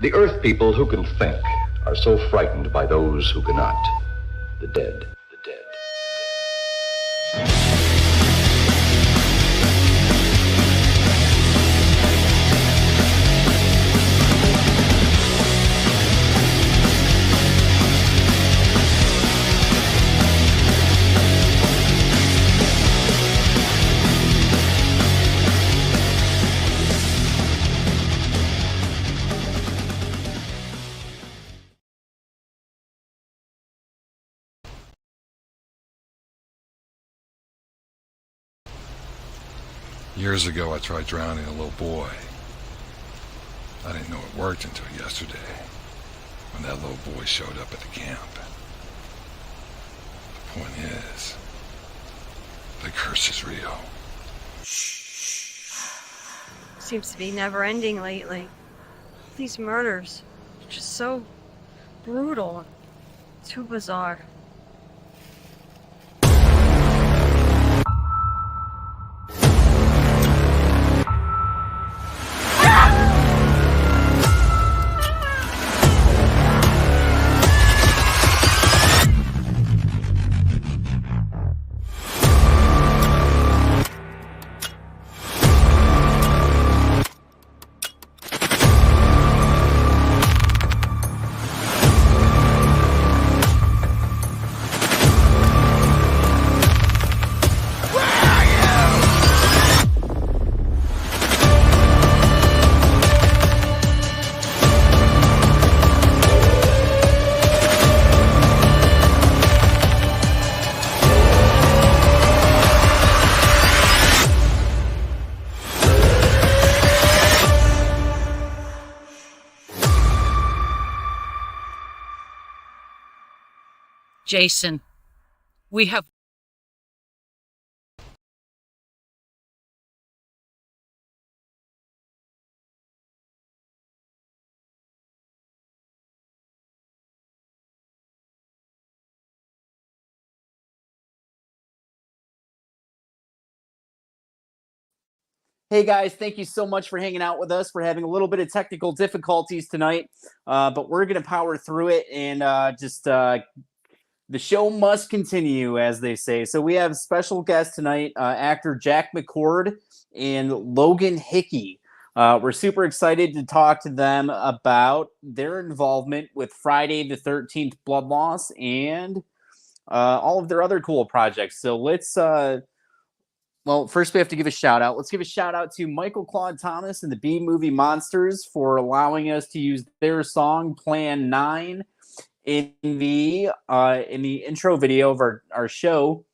The Earth people who can think are so frightened by those who cannot. The dead. The dead. Years ago, I tried drowning a little boy. I didn't know it worked until yesterday, when that little boy showed up at the camp. The point is, the curse is real. Seems to be never ending lately. These murders, just so brutal, too bizarre. Jason, we have... Hey guys, thank you so much for hanging out with us. We're having a little bit of technical difficulties tonight, but we're going to power through it and the show must continue, as they say. So we have special guest tonight, actor Jack Mccord and Logan Hickey. We're super excited to talk to them about their involvement with Friday the 13th Blood Loss and all of their other cool projects. So let's... Well, first we have to give a shout out. Let's give a shout out to Michael Claude Thomas and the B-Movie Monsters for allowing us to use their song Plan 9 in the intro video of our show.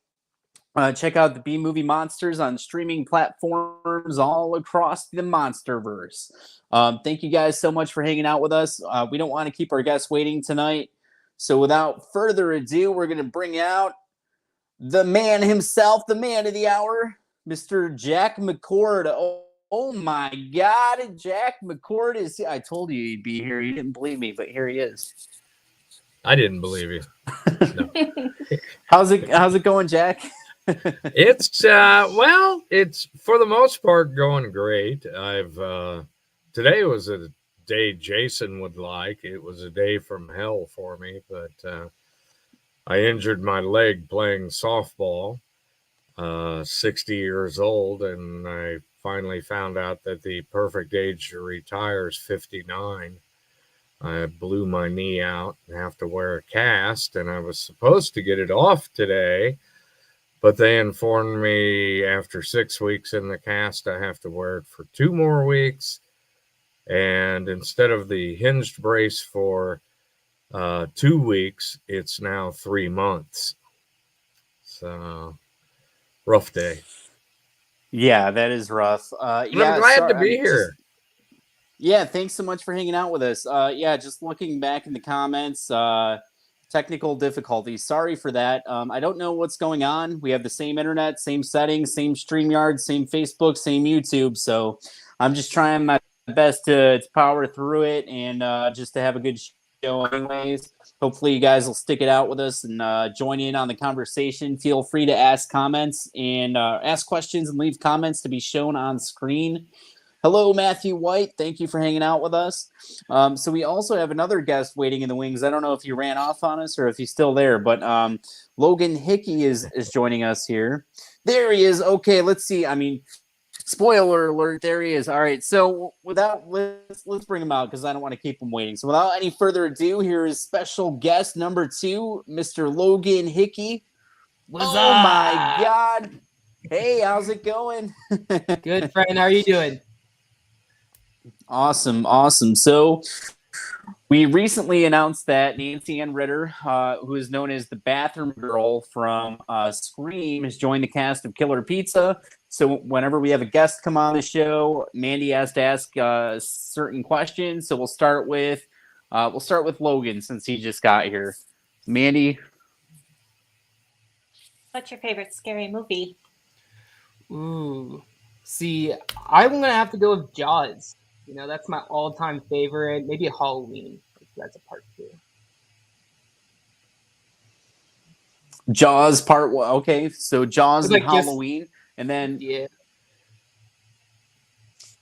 Check out the B-Movie Monsters on streaming platforms all across the Monsterverse. Thank you guys so much for hanging out with us. We don't want to keep our guests waiting tonight. So without further ado, we're going to bring out the man himself, the man of the hour, Mr. Jack Mccord. Oh my God, Jack Mccord is here. I told you he'd be here. You didn't believe me, but here he is. I didn't believe you. No. How's it going, Jack? It's well, it's for the most part going great. Today was a day Jason would like. It was a day from hell for me, but I injured my leg playing softball, 60 years old, and I finally found out that the perfect age to retire is 59. I blew my knee out and have to wear a cast, and I was supposed to get it off today, but they informed me after 6 weeks in the cast, I have to wear it for 2 more weeks. And instead of the hinged brace for 2 weeks, it's now 3 months. So rough day. Yeah, that is rough. I'm glad to be here. Yeah, thanks so much for hanging out with us. Yeah, just looking back in the comments, technical difficulties. Sorry for that. I don't know what's going on. We have the same internet, same settings, same StreamYard, same Facebook, same YouTube. So I'm just trying my best to power through it and just to have a good show anyways. Hopefully you guys will stick it out with us and join in on the conversation. Feel free to ask comments and ask questions and leave comments to be shown on screen. Hello, Matthew White. Thank you for hanging out with us. So we also have another guest waiting in the wings. I don't know if he ran off on us or if he's still there, but Logan Hickey is joining us here. There he is. Okay, let's see. I mean, spoiler alert, there he is. All right, so let's bring him out because I don't want to keep him waiting. So without any further ado, here is special guest number 2, Mr. Logan Hickey. What's oh up? My God. Hey, how's it going? Good, friend. How are you doing? Awesome. So we recently announced that Nancy Ann Ritter, who is known as the bathroom girl from Scream, has joined the cast of Killer Pizza. So whenever we have a guest come on the show, Mandy has to ask certain questions. So we'll start with Logan since he just got here. Mandy, what's your favorite scary movie? Ooh, see, I'm gonna have to go with Jaws. You know, that's my all-time favorite. Maybe Halloween. That's a part 2. Jaws part 1. Okay, so Jaws and Halloween, and then yeah,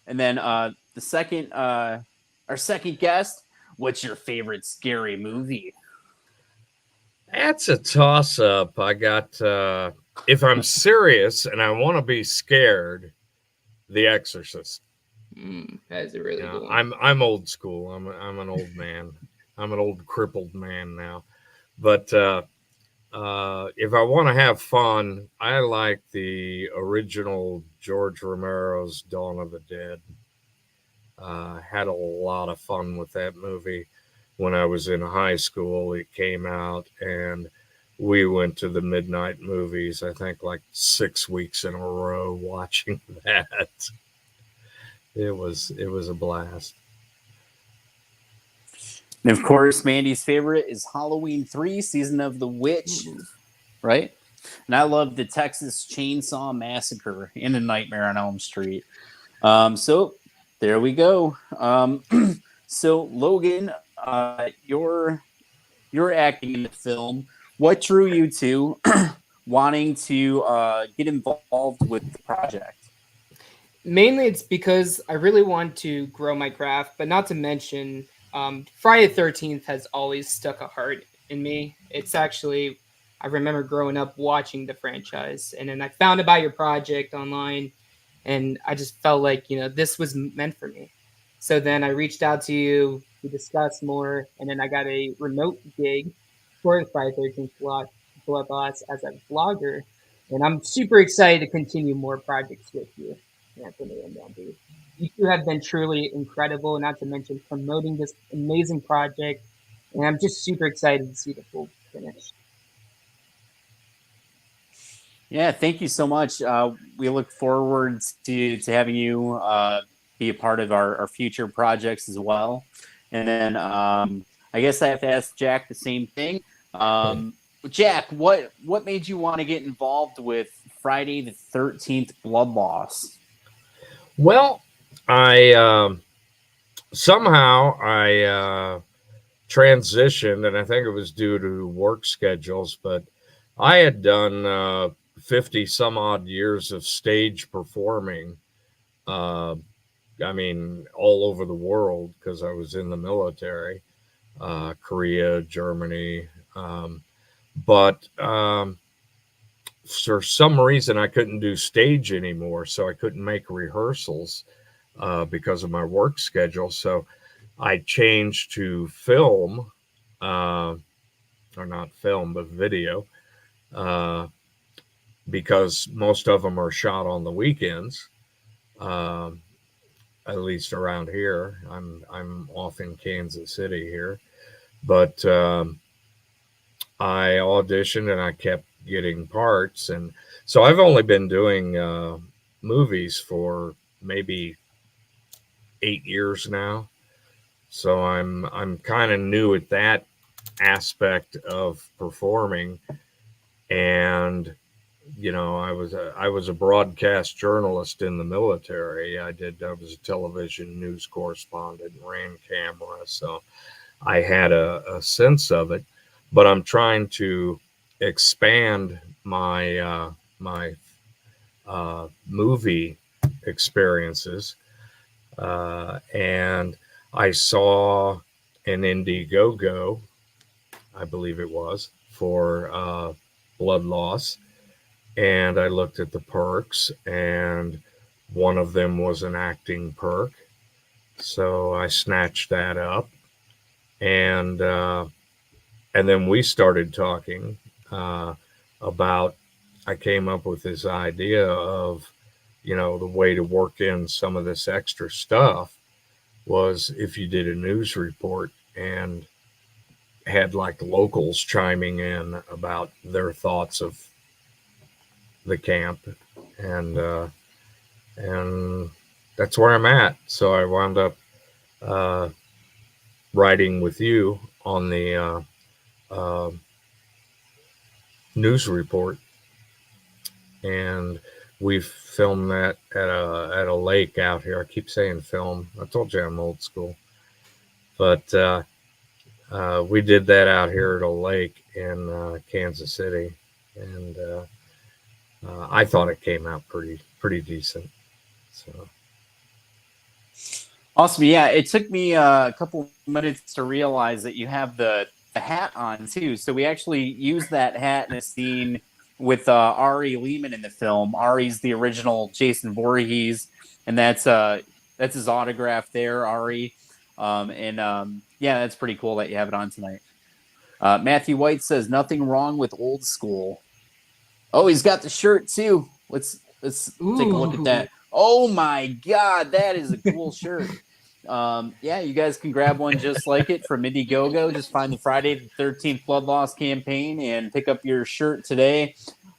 and then the second, our second guest. What's your favorite scary movie? That's a toss-up. I got if I'm serious and I want to be scared, The Exorcist. That is a really good one. I'm old school. I'm an old man. I'm an old crippled man now. But if I want to have fun, I like the original George Romero's Dawn of the Dead. Had a lot of fun with that movie when I was in high school. It came out and we went to the midnight movies, I think like 6 weeks in a row watching that. It was a blast. And of course, Mandy's favorite is Halloween 3, Season of the Witch, right? And I love the Texas Chainsaw Massacre and A Nightmare on Elm Street. So there we go. So Logan, you're acting in the film. What drew you to wanting to get involved with the project? Mainly it's because I really want to grow my craft, but not to mention Friday the 13th has always stuck a heart in me. It's actually, I remember growing up watching the franchise, and then I found about your project online, and I just felt like, you know, this was meant for me. So then I reached out to you to discuss more, and then I got a remote gig for the Friday the 13th Bloodlots as a vlogger, and I'm super excited to continue more projects with you, Anthony and MANDEE. You two have been truly incredible, not to mention promoting this amazing project, and I'm just super excited to see the full finish. Yeah, thank you so much. We look forward to having you be a part of our future projects as well. And then I guess I have to ask Jack the same thing. Jack, what made you want to get involved with Friday the 13th Blood Loss? Well, I somehow transitioned, and I think it was due to work schedules, but I had done 50 some odd years of stage performing. I mean, all over the world because I was in the military, Korea, Germany. But for some reason, I couldn't do stage anymore, so I couldn't make rehearsals because of my work schedule. So I changed to film, or not film, but video, because most of them are shot on the weekends. At least around here. I'm off in Kansas City here, but I auditioned and I kept getting parts, and so I've only been doing movies for maybe 8 years now. So I'm kind of new at that aspect of performing, and you know, I was a broadcast journalist in the military. I was a television news correspondent and ran camera, so I had a sense of it. But I'm trying to expand my movie experiences, and I saw an Indiegogo, I believe it was, for blood loss. And I looked at the perks, and one of them was an acting perk. So I snatched that up. And then we started talking about, I came up with this idea of, the way to work in some of this extra stuff was if you did a news report and had like locals chiming in about their thoughts of the camp, and that's where I'm at. So I wound up writing with you on the news report, and we've filmed that at a lake out here. I keep saying film. I told you I'm old school, but we did that out here at a lake in Kansas City, and I thought it came out pretty decent. So Awesome. Yeah, it took me a couple minutes to realize that you have the hat on too. So we actually used that hat in a scene with Ari Lehman in the film. Ari's the original Jason Voorhees, and that's his autograph there, Ari. Yeah, that's pretty cool that you have it on tonight. Matthew White says nothing wrong with old school. Oh, he's got the shirt too. Let's take a look at that. Oh my God, that is a cool shirt. Yeah, you guys can grab one just like it from Indiegogo. Just find the Friday the 13th Blood Loss campaign and pick up your shirt today.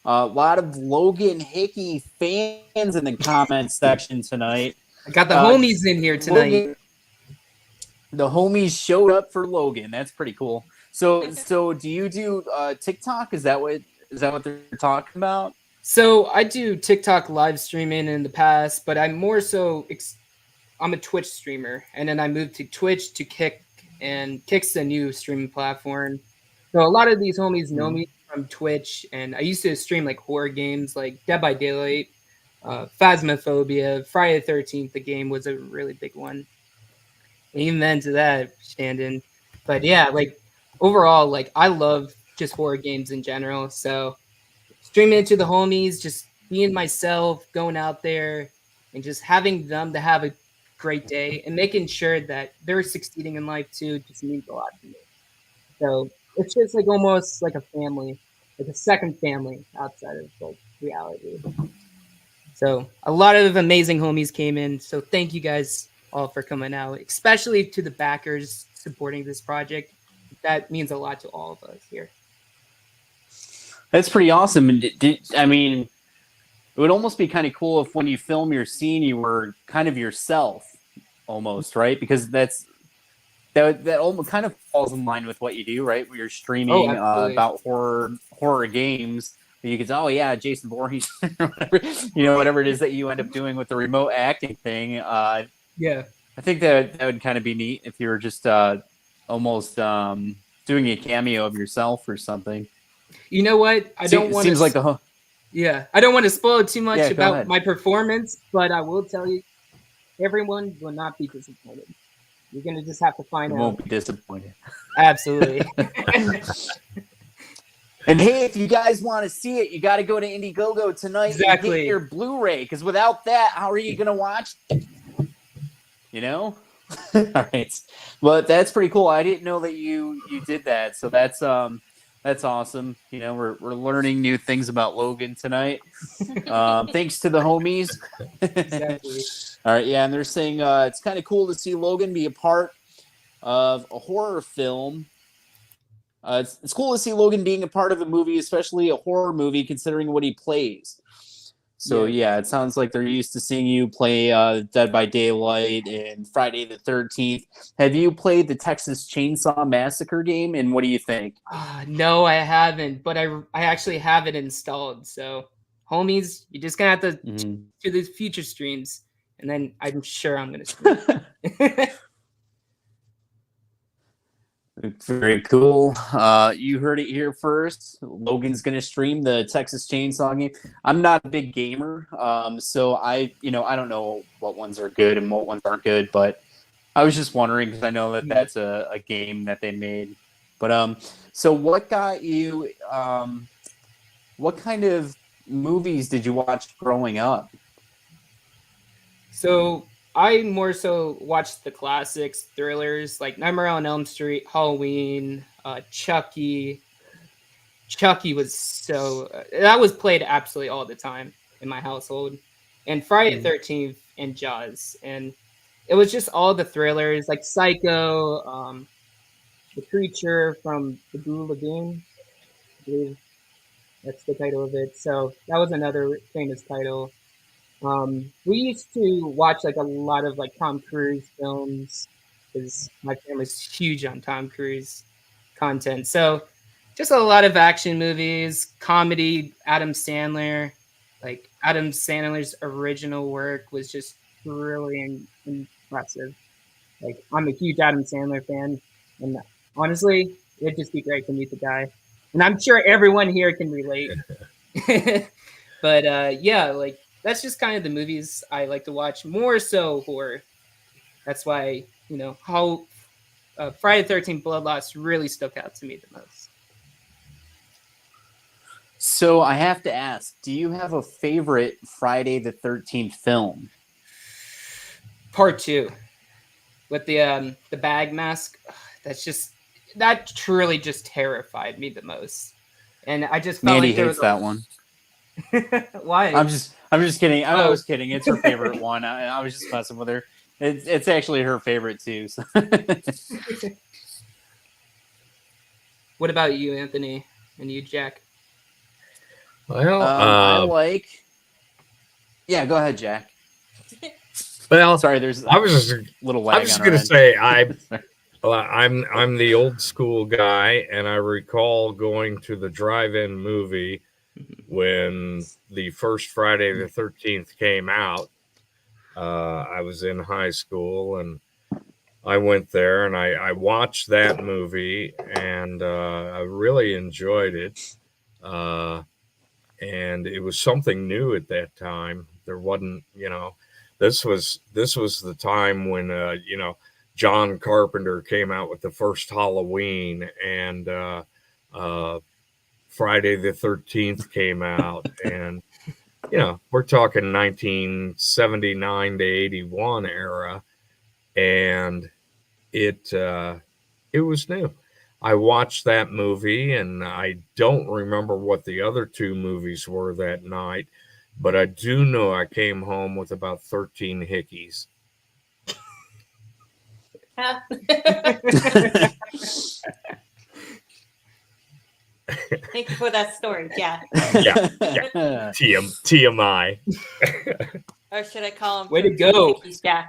A lot of Logan Hickey fans in the comments section tonight. I got the homies in here tonight. Logan, the homies showed up for Logan. That's pretty cool. So do you do TikTok? Is that what they're talking about? So I do TikTok live streaming in the past, but I'm more so I'm a Twitch streamer, and then I moved to Twitch to Kick, and Kick's a new streaming platform. So a lot of these homies know me from Twitch, and I used to stream like horror games like Dead by Daylight, Phasmophobia, Friday the 13th. The game was a really big one. Amen to that, Shandon. But yeah, like overall, like I love just horror games in general. So streaming it to the homies, just being myself, going out there, and just having them to have a great day and making sure that they're succeeding in life too just means a lot to me. So it's just like almost like a family, like a second family outside of like reality. So a lot of amazing homies came in. So thank you guys all for coming out, especially to the backers supporting this project. That means a lot to all of us here. That's pretty awesome. And I mean, it would almost be kind of cool if when you film your scene, you were kind of yourself almost, right? Because that almost kind of falls in line with what you do, right? Where you're streaming about horror games. You can say, oh yeah, Jason Voorhees, whatever it is that you end up doing with the remote acting thing. Yeah. I think that would kind of be neat if you were just almost doing a cameo of yourself or something. You know what? I don't want to. Yeah, I don't want to spoil too much about my performance, but I will tell you, everyone will not be disappointed. You're gonna just have to find out. Won't be disappointed. Absolutely. And hey, if you guys want to see it, you got to go to Indiegogo tonight and get your Blu-ray. Because without that, how are you gonna watch? All right. Well, that's pretty cool. I didn't know that you did that, so that's awesome. We're learning new things about Logan tonight. Thanks to the homies. Exactly. All right, yeah, and they're saying it's kind of cool to see Logan be a part of a horror film. It's cool to see Logan being a part of a movie, especially a horror movie, considering what he plays. So yeah, it sounds like they're used to seeing you play Dead by Daylight and Friday the 13th. Have you played the Texas Chainsaw Massacre game, and what do you think? No, I haven't, but I actually have it installed. So, homies, you're just gonna have to do the future streams, and then I'm sure I'm gonna stream. Very cool. You heard it here first. Logan's gonna stream the Texas Chainsaw game. I'm not a big gamer, so I don't know what ones are good and what ones aren't good, but I was just wondering because I know that that's a game that they made. But so what got you? What kind of movies did you watch growing up? So I more so watched the classics, thrillers like Nightmare on Elm Street, Halloween, Chucky. Chucky was that was played absolutely all the time in my household, and Friday the 13th and Jaws, and it was just all the thrillers like Psycho, The Creature from the Blue Lagoon. I believe that's the title of it. So that was another famous title. We used to watch like a lot of like Tom Cruise films because my family's huge on Tom Cruise content. So just a lot of action movies, comedy, Adam Sandler. Like Adam Sandler's original work was just really impressive. Like I'm a huge Adam Sandler fan, and honestly, it'd just be great to meet the guy. And I'm sure everyone here can relate. But yeah, like that's just kind of the movies I like to watch. More so horror. That's why how Friday the 13th Bloodlust really stuck out to me the most. So I have to ask, do you have a favorite Friday the 13th film? Part 2 with the bag mask. That truly just terrified me the most. And I just felt Mandy like there hates was that one. Why? I'm just kidding. I was kidding. It's her favorite one. I was just messing with her. It's actually her favorite too. So. What about you, Anthony, and you, Jack? Well, I like. Yeah, go ahead, Jack. Well, sorry. There's I was just a little lag. I was just gonna say I'm the old school guy, and I recall going to the drive-in movie when the first Friday the 13th came out. I was in high school, and I went there, and I watched that movie, and I really enjoyed it. And it was something new at that time. There wasn't, this was the time when John Carpenter came out with the first Halloween, and Friday the 13th came out, and we're talking 1979 to 81 era, and it was new. I watched that movie, and I don't remember what the other two movies were that night, but I do know I came home with about 13 hickeys. Thank you for that story. Yeah. Yeah. TMI. Or should I call him? Way to go. Yeah.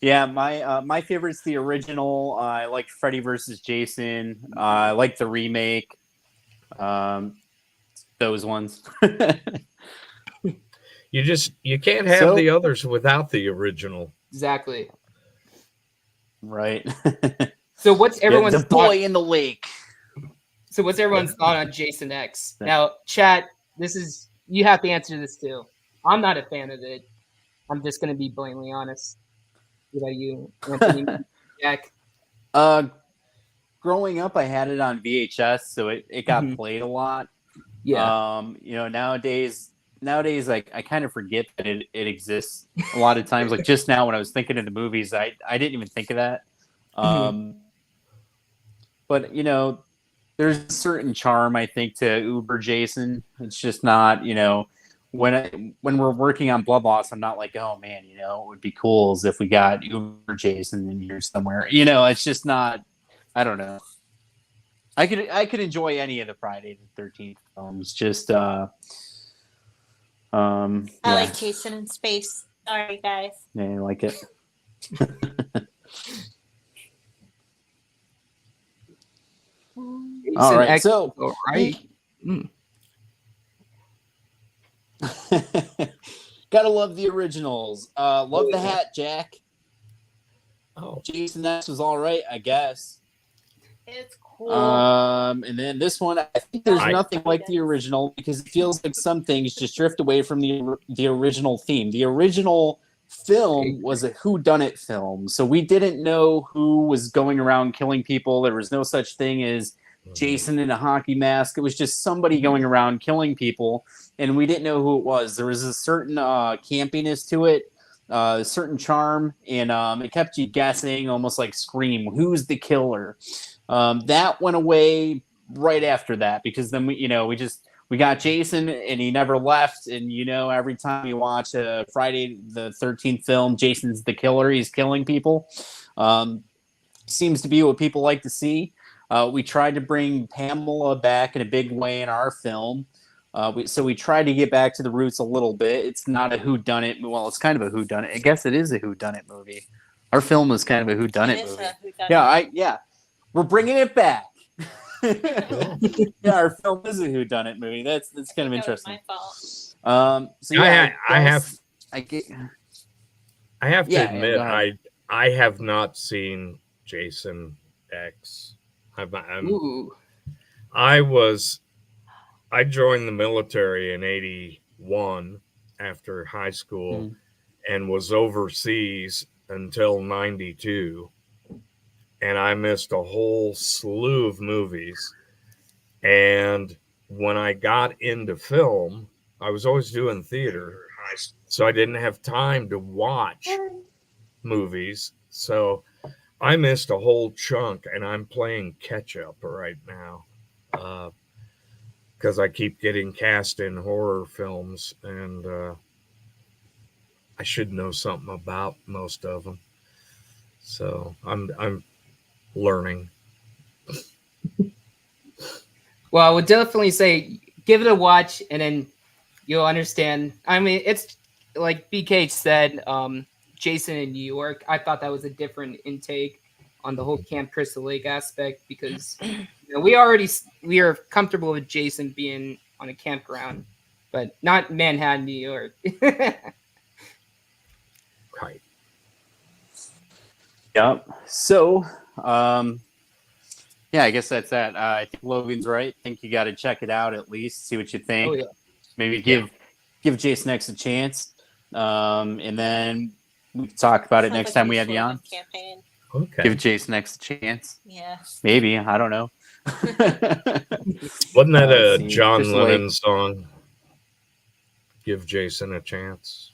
Yeah, my favorite's the original. I like Freddy versus Jason. I like the remake. Those ones. You can't have the others without the original. Exactly. Right. So what's everyone's the boy in the lake? So what's everyone's thought on Jason X? Now, chat, you have to answer this too. I'm not a fan of it. I'm just gonna be blatantly honest. What about you, Anthony? Jack? Growing up, I had it on VHS, so it got played a lot. Yeah. Nowadays, I kind of forget that it exists a lot of times. Like just now when I was thinking of the movies, I didn't even think of that. But there's a certain charm, I think, to Uber Jason. It's just not, when we're working on Bloodlust, I'm not like, oh man, it would be cool as if we got Uber Jason in here somewhere. It's just not. I don't know. I could enjoy any of the Friday the 13th films. Just I like Jason in Space. Sorry, guys. Yeah, I like it. All right, so gotta love the originals. Love the hat, Jack. Oh, Jason X was all right, I guess. It's cool. And then this one, I think there's nothing like the original because it feels like some things just drift away from the original theme. The original film was a whodunit film, so we didn't know who was going around killing people. There was no such thing as Jason in a hockey mask. It was just somebody going around killing people, and we didn't know who it was. There was a certain campiness to it, a certain charm, and it kept you guessing, almost like Scream. Who's the killer? That went away right after that because then we got Jason and he never left. And every time you watch a Friday the 13th film, Jason's the killer. He's killing people. Seems to be what people like to see. We tried to bring Pamela back in a big way in our film. So we tried to get back to the roots a little bit. It's not a whodunit. Well, it's kind of a whodunit. I guess it is a whodunit movie. Our film was kind of a whodunit movie. Yeah. We're bringing it back. Yeah, our film is a whodunit movie. That's kind of interesting. My fault. So yeah, I have to Yeah, admit, go ahead. I have not seen Jason X. I joined the military in 81 after high school and was overseas until 92. And I missed a whole slew of movies. And when I got into film, I was always doing theater. So I didn't have time to watch movies. So I missed a whole chunk, and I'm playing catch up right now. Because I keep getting cast in horror films, and I should know something about most of them. So I'm learning. Well, I would definitely say give it a watch, and then you'll understand. I mean, it's like BK said, Jason in New York. I thought that was a different intake on the whole Camp Crystal Lake aspect because we are comfortable with Jason being on a campground, but not Manhattan, New York. Right. Yep. So, yeah, I guess that's that. I think Logan's right. I think you got to check it out at least, see what you think. Oh, yeah. Maybe give Jason X a chance, and then we can talk about it next time we have you on. Campaign. Okay. Give Jason X a chance. Yeah. Maybe, I don't know. Wasn't that a see, John Crystal Lennon Lake. song? Give Jason a chance.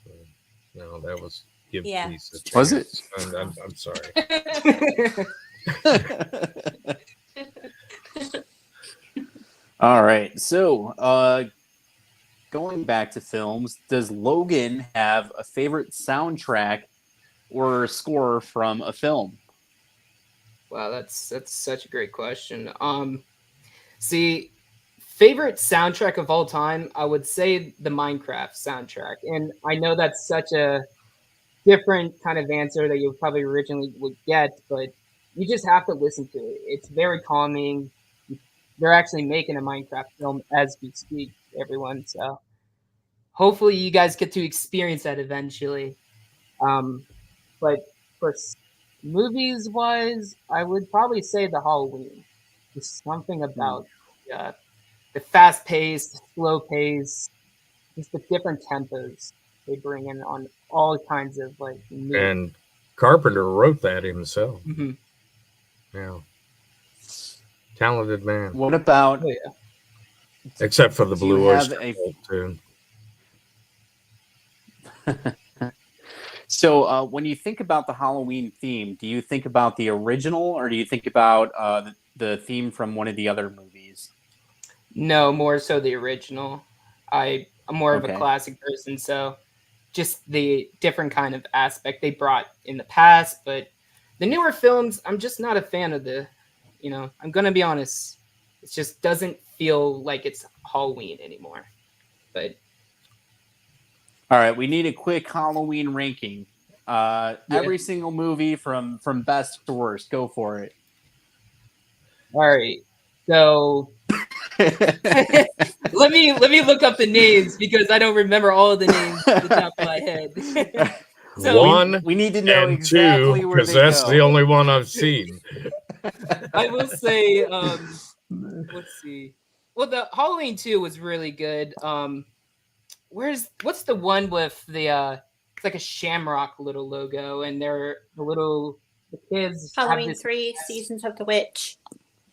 No, that was give Peace a chance. Was it? I'm sorry. All right. So, going back to films, does Logan have a favorite soundtrack or score from a film? Wow, that's such a great question. See, favorite soundtrack of all time, I would say the Minecraft soundtrack. And I know that's such a different kind of answer that you probably originally would get, but you just have to listen to it. It's very calming. They're actually making a Minecraft film as we speak, everyone. So hopefully you guys get to experience that eventually. But for movies wise, I would probably say the Halloween. There's something about the fast pace, the slow pace, just the different tempos they bring in on all kinds of movies. And Carpenter wrote that himself. Mm-hmm. Yeah. Talented man. What about? Oh, yeah. Except for the Do you Blue have Oyster a- Cult, too. So, when you think about the Halloween theme, do you think about the original, or do you think about the theme from one of the other movies? No, more so the original. I'm more of a Okay. classic person, so just the different kind of aspect they brought in the past. But the newer films, I'm just not a fan of I'm going to be honest. It just doesn't feel like it's Halloween anymore. But All right, we need a quick Halloween ranking. Every single movie from best to worst. Go for it. all right. So let me look up the names because I don't remember all of the names off the top of my head. So One we need to know and exactly two, where because they that's go. the only one I've seen. I will say, let's see. Well, the Halloween 2 was really good. What's the one with the it's like a shamrock little logo, and they're the kids have Halloween this. 3, Seasons of the Witch.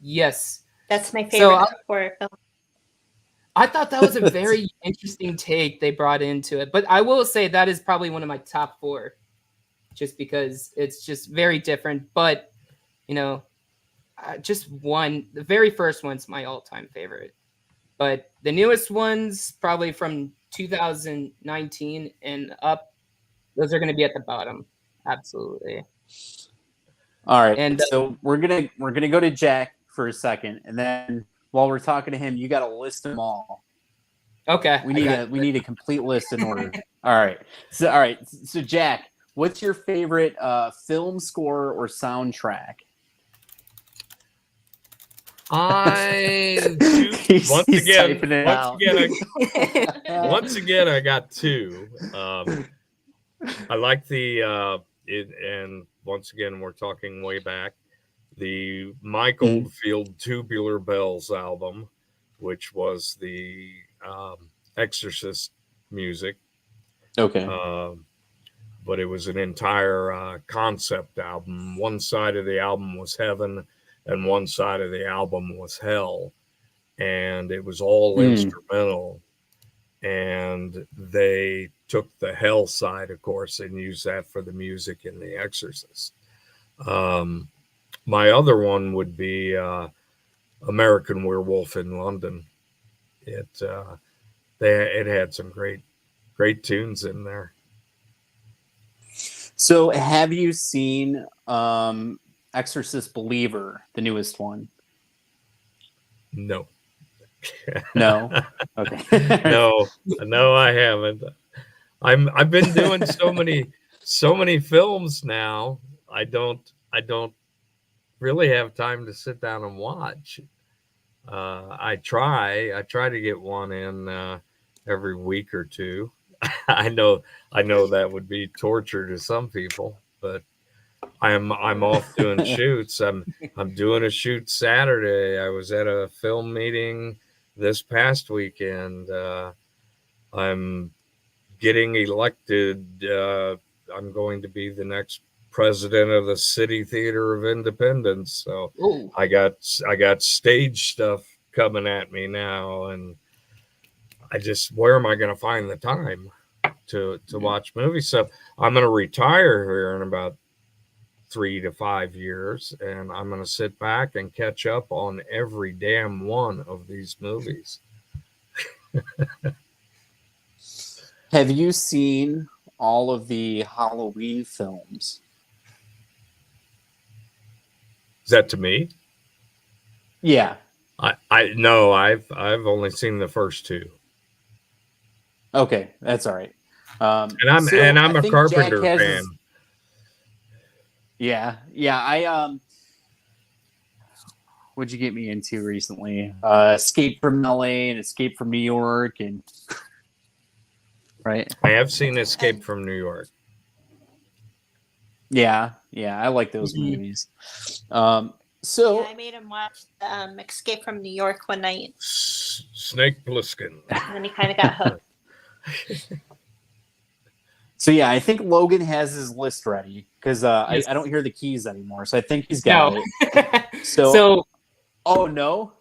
Yes, That's my So, favorite horror film. I thought that was a very interesting take they brought into it. But I will say that is probably one of my top 4, just because it's just very different. But you know, just one. The very first one's my all-time favorite. But the newest ones, probably from 2019 and up, those are going to be at the bottom. Absolutely. All right, And so we're gonna go to Jack for a second, and then while we're talking to him, you got to list them all. okay, We need a complete list in order. All right, so Jack, what's your favorite film score or soundtrack? He's typing it out. Once again, I got 2. I like the and once again, we're talking way back, the Mike Oldfield Tubular Bells album, which was the Exorcist music. Okay. But it was an entire concept album. One side of the album was heaven, and one side of the album was hell, and it was all instrumental. And they took the hell side, of course, and used that for the music in The Exorcist. My other one would be American Werewolf in London. It had some great tunes in there. So, have you seen Exorcist Believer, the newest one? No. No. Okay. No, I haven't. I've been doing so many films now. I don't really have time to sit down and watch. I try to get one in every week or two. I know that would be torture to some people, but I'm off doing shoots. I'm doing a shoot Saturday. I was at a film meeting this past weekend. I'm getting elected. I'm going to be the next president of the City Theater of Independence. So I got stage stuff coming at me now, and where am I going to find the time to watch movies? So I'm going to retire here in about 3 to 5 years, and I'm going to sit back and catch up on every damn one of these movies. Have you seen all of the Halloween films? Is that to me? Yeah. No, I've only seen the first 2. Okay, that's all right. And I'm a Carpenter fan. Yeah. What'd you get me into recently? Escape from LA and Escape from New York, and right. I have seen Escape from New York. Yeah, I like those movies. So I made him watch Escape from New York one night. Snake Plissken. And then he kind of got hooked. So yeah, I think Logan has his list ready because I don't hear the keys anymore. So I think he's got it. So, oh no,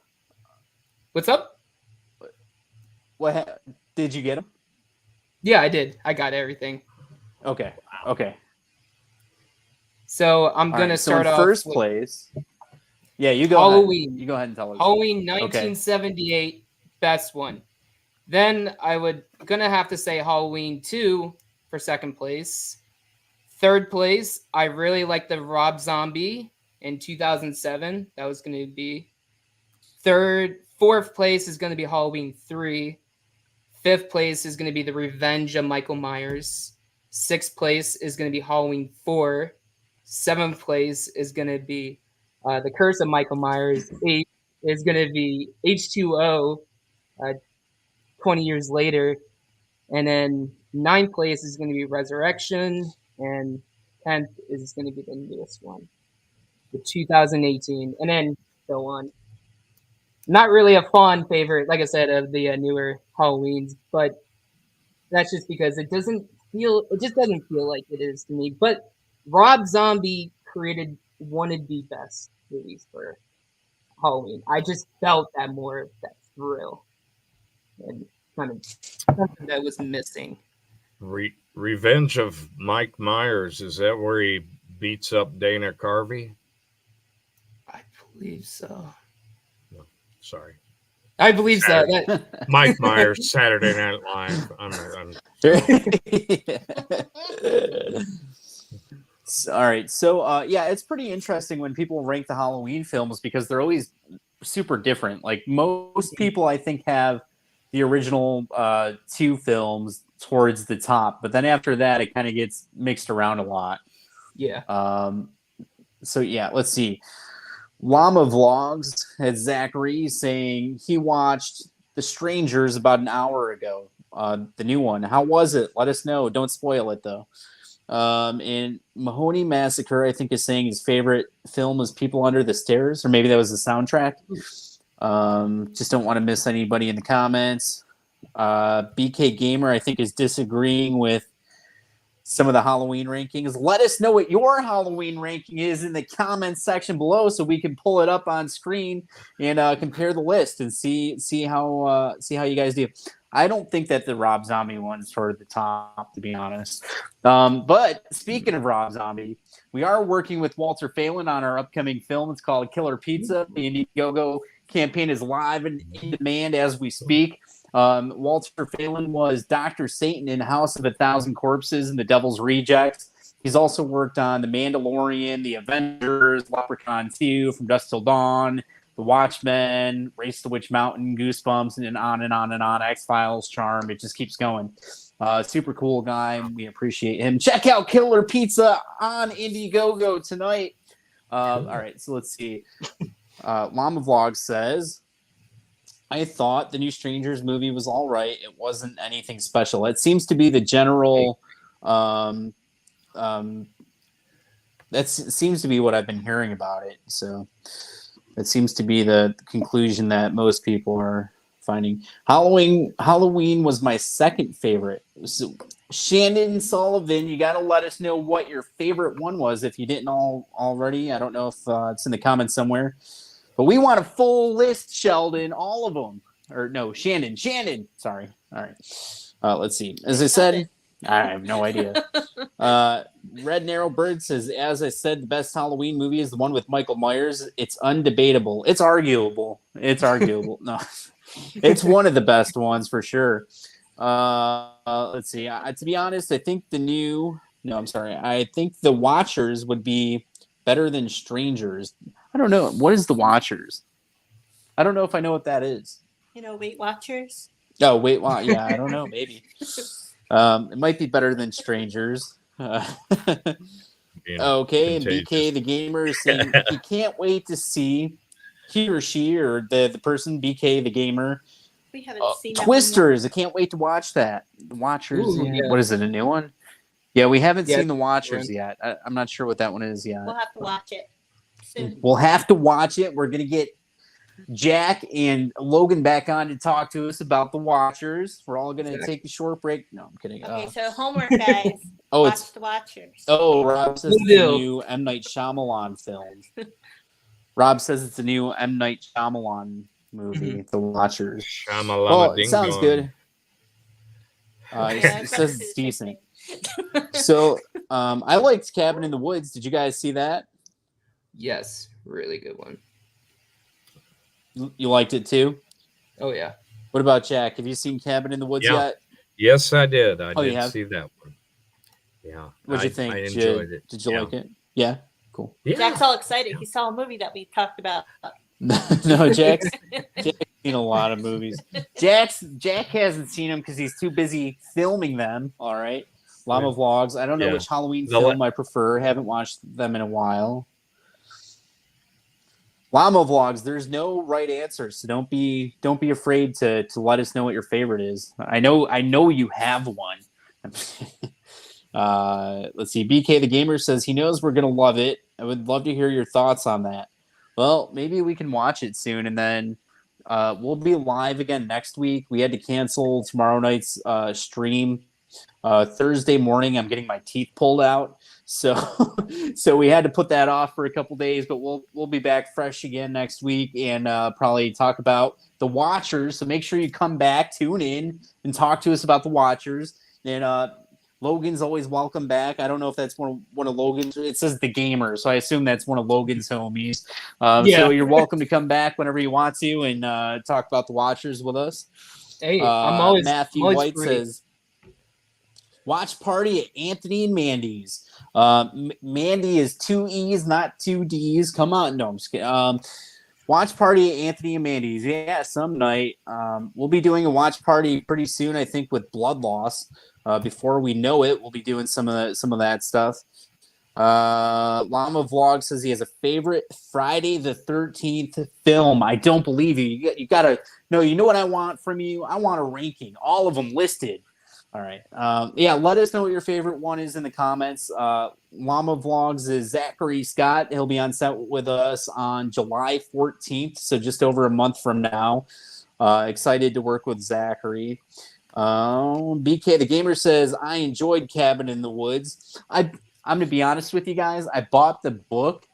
what's up? What did you get him? Yeah, I did. I got everything. Okay. Okay. So I'm gonna start off first place. Yeah, you go. Halloween. Ahead. You go ahead and tell us. Halloween 1978, best one. Then I would gonna have to say Halloween 2 for second place. Third place, I really like the Rob Zombie in 2007. That was gonna be third. Fourth place is gonna be Halloween 3. Fifth place is gonna be The Revenge of Michael Myers. Sixth place is gonna be Halloween 4. Seventh place is gonna be The Curse of Michael Myers. 8 is gonna be H2O. 20 years later. And then ninth place is going to be Resurrection. and 10th is going to be the newest one, the 2018, and then so on. Not really a fond favorite, like I said, of the newer Halloweens, but that's just because it just doesn't feel like it is to me. But Rob Zombie created one of the best movies for Halloween. I just felt that more of that thrill and kind of something that was missing. Revenge of Mike Myers, is that where he beats up Dana Carvey? I believe so. No, sorry. I believe so. Mike Myers, Saturday Night Live. All right. So, yeah, it's pretty interesting when people rank the Halloween films because they're always super different. Like most people, I think, have the original two films towards the top, but then after that, it kind of gets mixed around a lot. Yeah. So, yeah, let's see. Llama Vlogs had Zachary saying he watched The Strangers about an hour ago. The new one. How was it? Let us know. Don't spoil it, though. And Mahoney Massacre, I think, is saying his favorite film was People Under the Stairs, or maybe that was the soundtrack. Just don't want to miss anybody in the comments. BK Gamer, I think, is disagreeing with some of the Halloween rankings. Let us know what your Halloween ranking is in the comments section below, so we can pull it up on screen and compare the list and see how you guys do. I don't think that the Rob Zombie one's toward the top, to be honest. But speaking of Rob Zombie, we are working with Walter Phelan on our upcoming film. It's called Killer Pizza. The Indiegogo campaign is live and in demand as we speak. Walter Phelan was Dr. Satan in House of a Thousand Corpses and The Devil's Rejects. He's also worked on The Mandalorian, The Avengers, Leprechaun 2, From Dusk Till Dawn, The Watchmen, Race to Witch Mountain, Goosebumps, and on and on and on. X-Files, Charm. It just keeps going. Super cool guy. We appreciate him. Check out Killer Pizza on Indiegogo tonight. All right, so let's see. Llama Vlog says, I thought the new Strangers movie was all right. It wasn't anything special. It seems to be the general that seems to be what I've been hearing about it. So that seems to be the conclusion that most people are finding. Halloween was my second favorite. So Shannon Sullivan, you got to let us know what your favorite one was if you didn't already. I don't know if it's in the comments somewhere. But we want a full list, Sheldon, all of them. Or no, Shannon. Sorry. All right. Let's see. As I said, I have no idea. Red Narrow Bird says, as I said, the best Halloween movie is the one with Michael Myers. It's undebatable. It's arguable. No, it's one of the best ones for sure. Let's see. To be honest, I think I think The Watchers would be better than Strangers. I don't know. What is The Watchers? I don't know if I know what that is. Weight Watchers. Oh, Weight Watch. Yeah, I don't know. Maybe. It might be better than Strangers. Okay, and BK the Gamer is saying he can't wait to see he or she or the person, BK the Gamer. We haven't seen Twisters. I can't wait to watch that. The Watchers. Ooh, yeah. What is it, a new one? Yeah, we haven't seen The Watchers yet. I'm not sure what that one is yet. We'll have to watch it soon. We'll have to watch it. We're going to get Jack and Logan back on to talk to us about The Watchers. We're all going to take a short break. No, I'm kidding. Okay, so homework, guys. Watch The Watchers. Oh, Rob says it's a new M. Night Shyamalan film. Rob says it's a new M. Night Shyamalan movie, The Watchers. Well, it sounds good. It says it's decent. So, I liked Cabin in the Woods. Did you guys see that? Yes, really good one. You liked it too? Oh yeah. What about Jack? Have you seen Cabin in the Woods yet? Yes, I did. I did have? See that one. Yeah. What'd you think? I enjoyed it. Did you like it? Yeah. Cool. Yeah. Jack's all excited. He saw a movie that we talked about. No, Jack's seen a lot of movies. Jack hasn't seen them because he's too busy filming them. All right. Llama Vlogs. I don't know which Halloween film I prefer. Haven't watched them in a while. Llama Vlogs, there's no right answer, so don't be afraid to let us know what your favorite is. I know you have one. Let's see. BK the Gamer says he knows we're gonna love it. I would love to hear your thoughts on that. Well, maybe we can watch it soon, and then we'll be live again next week. We had to cancel tomorrow night's stream. Thursday morning, I'm getting my teeth pulled out, so so we had to put that off for a couple days. But we'll be back fresh again next week and probably talk about the Watchers. So make sure you come back, tune in, and talk to us about the Watchers. And Logan's always welcome back. I don't know if that's one of Logan's. It says the Gamer, so I assume that's one of Logan's homies. So you're welcome to come back whenever you want to and talk about the Watchers with us. Hey, Matthew White free. says, watch party at Anthony and Mandee's. Mandee is 2 E's, not 2 D's. Come on. No, I'm just kidding. Watch party at Anthony and Mandee's. Yeah, some night. We'll be doing a watch party pretty soon, I think, with Blood Loss. Before we know it, we'll be doing some of that stuff. Llama Vlog says he has a favorite Friday the 13th film. I don't believe you. You gotta no. You know what I want from you? I want a ranking, all of them listed. All right. Let us know what your favorite one is in the comments. Llama Vlogs is Zachary Scott. He'll be on set with us on July 14th, so just over a month from now. Excited to work with Zachary. BK the Gamer says, I enjoyed Cabin in the Woods. I'm going to be honest with you guys. I bought the book,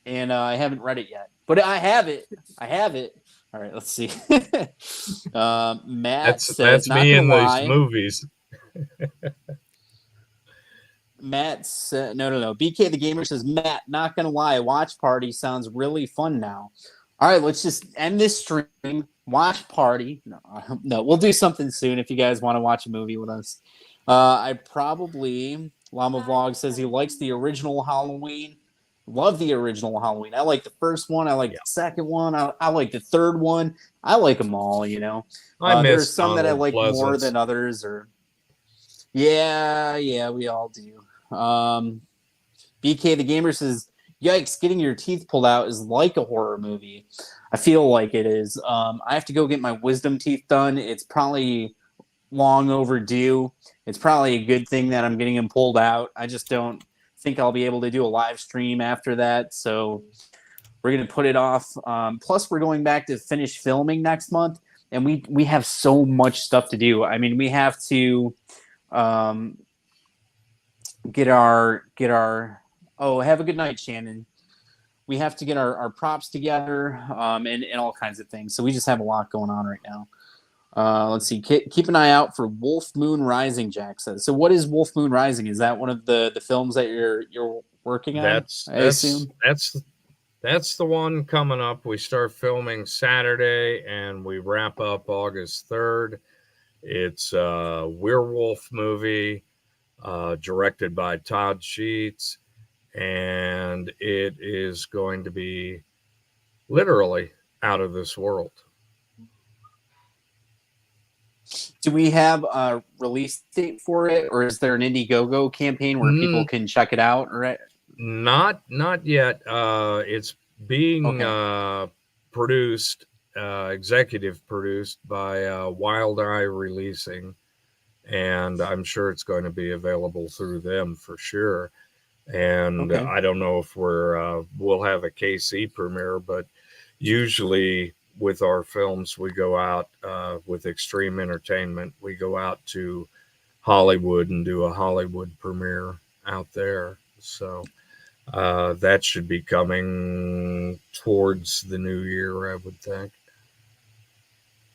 and I haven't read it yet. But I have it. All right, let's see. Matt says, that's me in those movies. Matt said, no. BK the Gamer says, Matt, not gonna lie, watch party sounds really fun now. All right, let's just end this stream. Watch party. No, we'll do something soon if you guys want to watch a movie with us. Llama Vlog says he likes the original Halloween. Love the original Halloween. I like the first one. I like the second one. I like the third one. I like them all, you know. There's some that I like more than others, or yeah, we all do. BK the Gamer says, yikes, getting your teeth pulled out is like a horror movie. I feel like it is. I have to go get my wisdom teeth done. It's probably long overdue. It's probably a good thing that I'm getting them pulled out. I just don't think I'll be able to do a live stream after that. So we're going to put it off. Plus, we're going back to finish filming next month. And we have so much stuff to do. I mean, we have to get our have a good night, Shannon. We have to get our props together and all kinds of things. So we just have a lot going on right now. Let's see. Keep an eye out for Wolf Moon Rising, Jack says. So what is Wolf Moon Rising? Is that one of the films that you're working on? I assume? That's the one coming up. We start filming Saturday and we wrap up August 3rd. It's a werewolf movie directed by Todd Sheets. And it is going to be literally out of this world. Do we have a release date for it, or is there an Indiegogo campaign where people can check it out? Or not yet. It's being produced, executive produced by Wild Eye Releasing, and I'm sure it's going to be available through them for sure. And I don't know if we'll have a KC premiere, but usually with our films, we go out with Extreme Entertainment. We go out to Hollywood and do a Hollywood premiere out there. So that should be coming towards the new year, I would think.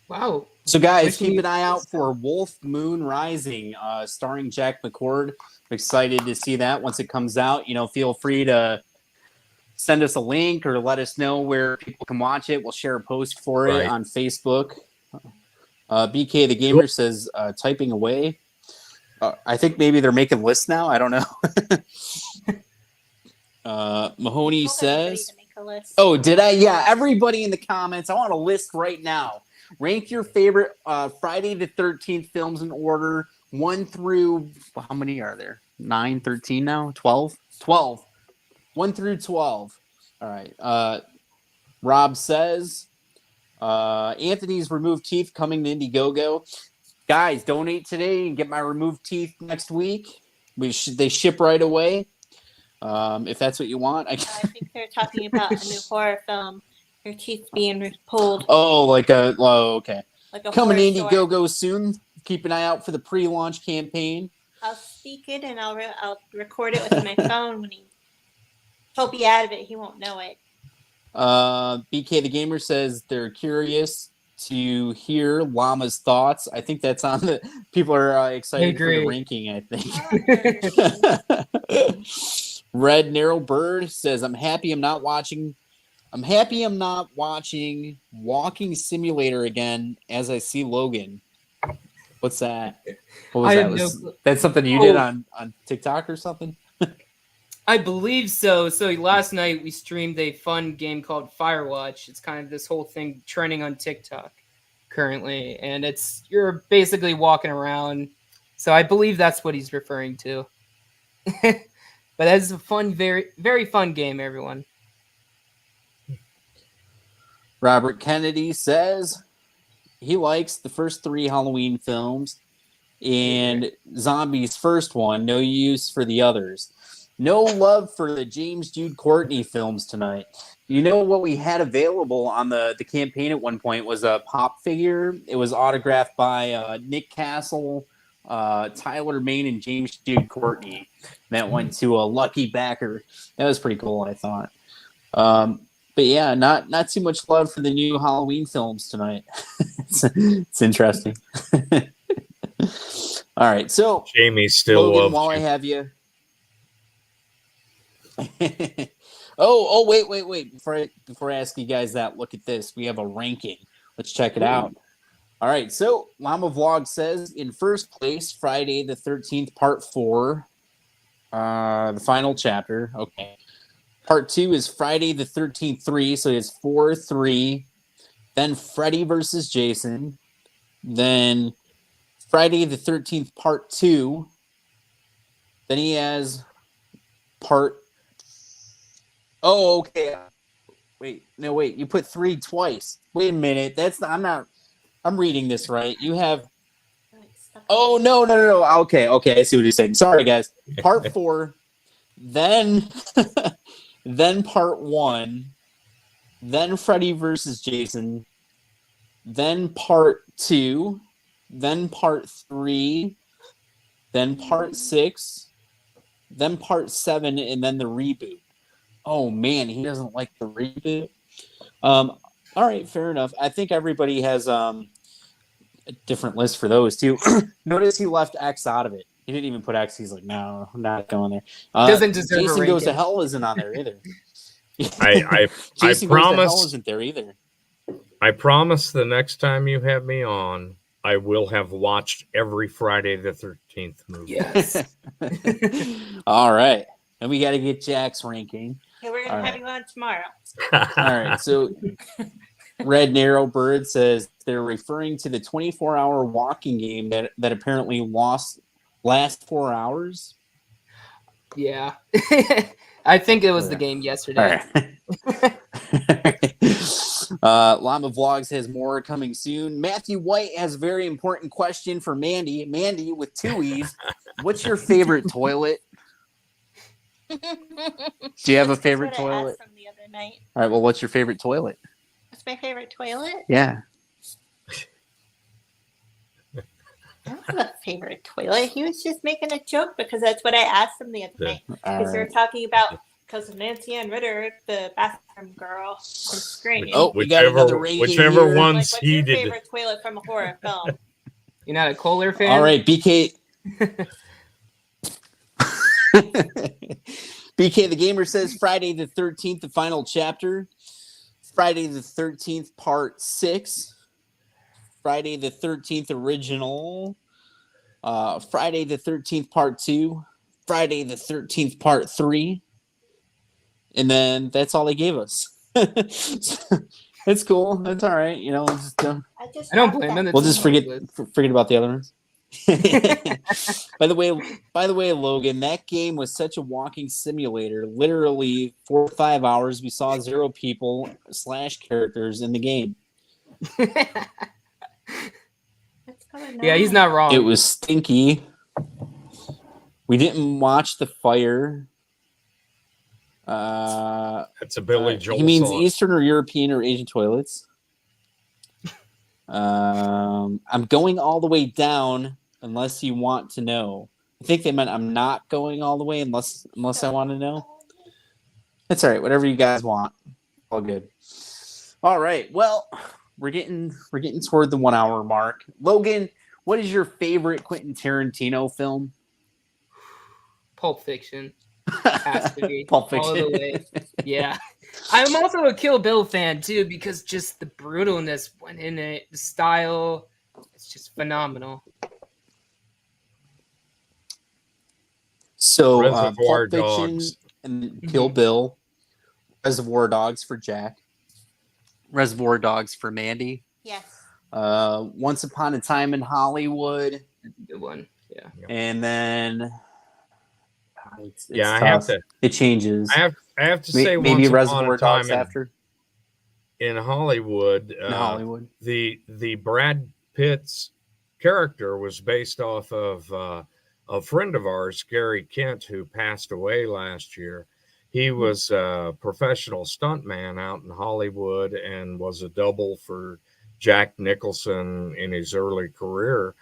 Wow. So guys, keep an eye out for Wolf Moon Rising, starring Jack McCord. Excited to see that once it comes out. You know, feel free to send us a link or let us know where people can watch it. We'll share a post for it on Facebook. BK the Gamer says, typing away. I think maybe they're making lists now. I don't know. Mahoney says, oh, did I? Yeah, everybody in the comments. I want a list right now. Rank your favorite Friday the 13th films in order. 1 through, how many are there? 9, 13 now? 12? 12. 1 through 12. All right. Rob says, Anthony's removed teeth coming to Indiegogo. Guys, donate today and get my removed teeth next week. They ship right away. If that's what you want. I think they're talking about a new horror film. Her teeth being pulled. Oh, okay. Like a Coming horror short. Indiegogo soon. Keep an eye out for the pre-launch campaign. I'll speak it and I'll record it with my phone when he'll be out of it. He won't know it. BK the Gamer says they're curious to hear Llama's thoughts. I think that's on the people are excited for the ranking, I think. Red Narrow Bird says, I'm happy I'm not watching Walking Simulator again as I see Logan. What's that? What was that? That's something you did on TikTok or something? I believe so. So last night we streamed a fun game called Firewatch. It's kind of this whole thing trending on TikTok currently, and you're basically walking around. So I believe that's what he's referring to. But that's a fun, very, very fun game, everyone. Robert Kennedy says he likes the first 3 Halloween films and Zombie's first one. No use for the others. No love for the James Jude Courtney films tonight. You know what we had available on the campaign at one point was a pop figure. It was autographed by Nick Castle, Tyler Main, and James Jude Courtney. That went to a lucky backer. That was pretty cool, I thought. But yeah, not too much love for the new Halloween films tonight. it's interesting. All right, so Jamie still Logan, loves while you. I have you. Wait. Before I ask you guys that, look at this. We have a ranking. Let's check it out. All right, so Llama Vlog says in first place, Friday the 13th, Part 4, the final chapter. Okay. Part 2 is Friday the 13th 3, so it's 4-3. Then Freddy versus Jason. Then Friday the 13th Part 2. Then he has Part... Oh, okay. Wait. You put 3 twice. Wait a minute. I'm reading this right. You have... Oh, no. Okay. I see what you're saying. Sorry, guys. Part 4. Then... Then Part 1, then Freddy versus Jason, then Part 2, then Part 3, then Part 6, then Part 7, and then the reboot. Oh, man, he doesn't like the reboot? All right, fair enough. I think everybody has a different list for those, too. Notice he left X out of it. He didn't even put X. He's like, no, I'm not going there. Doesn't deserve Jason a Goes to ranking. Hell isn't on there either. I Jason promise Goes to Hell isn't there either. I promise the next time you have me on, I will have watched every Friday the 13th movie. Yes. All right. And we got to get Jack's ranking. Okay, we're going to have you on tomorrow. All right. So Red Narrow Bird says they're referring to the 24-hour walking game that apparently lasts 4 hours. Yeah. I think it was the game yesterday. All right. Llama Vlogs has more coming soon. Matthew White has a very important question for Mandy. Mandy, with 2 E's, what's your favorite toilet? Do you have a favorite That's what I toilet? asked him the other night. All right, well, what's your favorite toilet? What's my favorite toilet? Yeah. I don't have a favorite toilet. He was just making a joke because that's what I asked him the other night. Because they were talking about because Nancy Ann Ritter, the bathroom girl from Scream. Oh, we got another rating whichever here. one's What's he your did. favorite toilet from a horror film? You're not a Kohler fan? All right, BK. BK the Gamer says Friday the 13th, the final chapter. Friday the 13th, Part 6. Friday the 13th, original. Friday the 13th, Part 2. Friday the 13th, Part 3. And then that's all they gave us. It's cool. That's all right. You know, I don't blame them. we'll just forget about the other ones. By the way, Logan, that game was such a walking simulator. Literally 4 or 5 hours, we saw 0 people / characters in the game. Yeah, he's not wrong. It was stinky. We didn't watch The Fire. That's a Billy Joel He means song. Eastern or European or Asian toilets. I'm going all the way down unless you want to know. I think they meant I'm not going all the way unless I want to know. That's all right. Whatever you guys want. All good. All right. Well, we're getting toward the 1 hour mark. Logan, what is your favorite Quentin Tarantino film? Pulp Fiction. Has to be. Pulp Fiction. All the way. Yeah. I'm also a Kill Bill fan too because just the brutalness went in it, the style, it's just phenomenal. So Reservoir Pulp Fiction Dogs. and Kill Bill, Reservoir Dogs for Jack, Reservoir Dogs for Mandy. Yes. Once Upon a Time in Hollywood. Good one. Yeah. And then it's I tough. have to. It changes. I have to say, maybe Once Reservoir Upon a Dogs Time after. in Hollywood. In Hollywood. The Brad Pitt's character was based off of a friend of ours, Gary Kent, who passed away last year. He was a professional stuntman out in Hollywood and was a double for Jack Nicholson in his early career.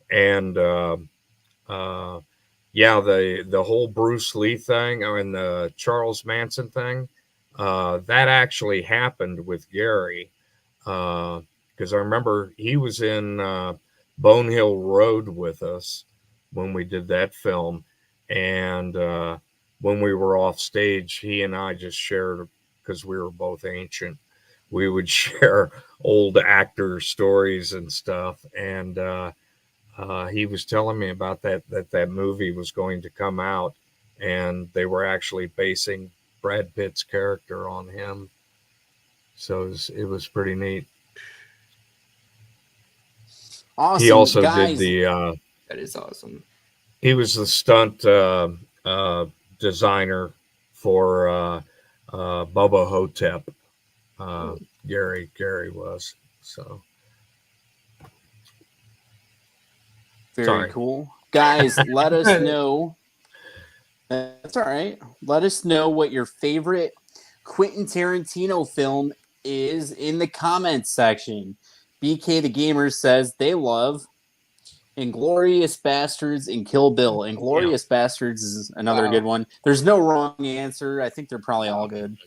And the whole Bruce Lee thing and the Charles Manson thing, that actually happened with Gary. Because I remember he was in Bone Hill Road with us when we did that film. And when we were off stage, he and I just shared, because we were both ancient, we would share old actor stories and stuff. And he was telling me about that movie was going to come out, and they were actually basing Brad Pitt's character on him. So it was pretty neat. Awesome. He also guys. did the. That is awesome. He was the stunt designer for Bubba Hotep. Gary was so. Very cool. Guys, let us know. That's all right. Let us know what your favorite Quentin Tarantino film is in the comments section. BK the Gamer says they love Inglourious Bastards and Kill Bill. Inglourious Bastards is another good one. There's no wrong answer. I think they're probably all good.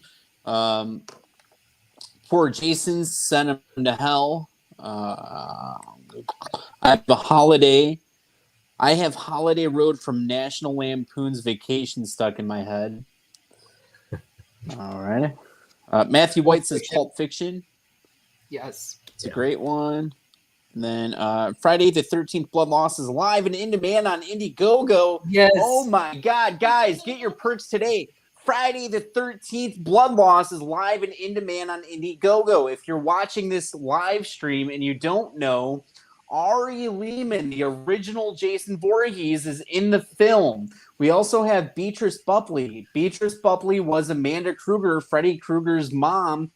Poor Jason sent him to hell. I have Holiday Road from National Lampoon's Vacation stuck in my head. All right. Matthew White says Pulp Fiction. Yes. It's a great one. And then Friday the 13th, Blood Loss is live and in demand on Indiegogo. Yes. Oh my God, guys, get your perks today. Friday the 13th, Blood Loss is live and in demand on Indiegogo. If you're watching this live stream and you don't know, Ari Lehman, the original Jason Voorhees, is in the film. We also have Beatrice Bupley. Beatrice Bupley was Amanda Kruger, Freddy Krueger's mom,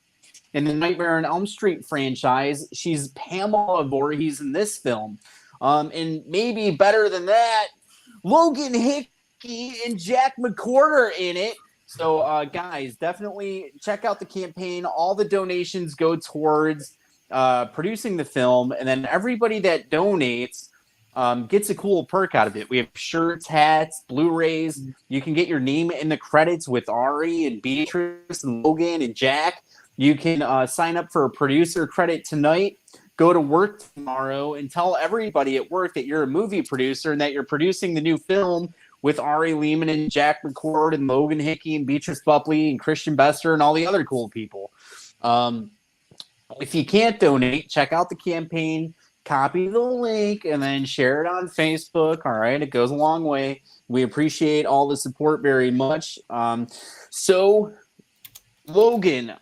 in the Nightmare on Elm Street franchise. She's Pamela Voorhees in this film. And maybe better than that, Logan Hickey and Jack Mccord are in it. So, guys, definitely check out the campaign. All the donations go towards producing the film, and then everybody that donates gets a cool perk out of it. We have shirts, hats, Blu-rays. You can get your name in the credits with Ari and Beatrice and Logan and Jack. You can sign up for a producer credit tonight, go to work tomorrow, and tell everybody at work that you're a movie producer and that you're producing the new film with Ari Lehman and Jack Mccord and Logan Hickey and Beatrice Bupley and Christian Bester and all the other cool people. If you can't donate, check out the campaign, copy the link, and then share it on Facebook. All right, it goes a long way. We appreciate all the support very much. So, Logan,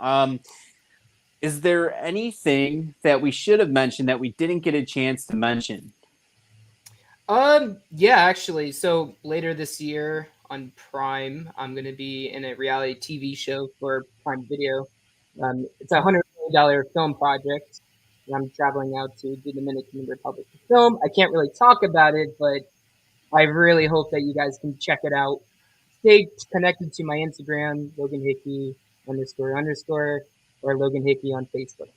is there anything that we should have mentioned that we didn't get a chance to mention? Yeah, actually. So later this year on Prime, I'm going to be in a reality TV show for Prime Video. It's a $100 million film project. I'm traveling out to the Dominican Republic to film. I can't really talk about it, but I really hope that you guys can check it out. Stay connected to my Instagram, Logan Hickey __ or Logan Hickey on Facebook.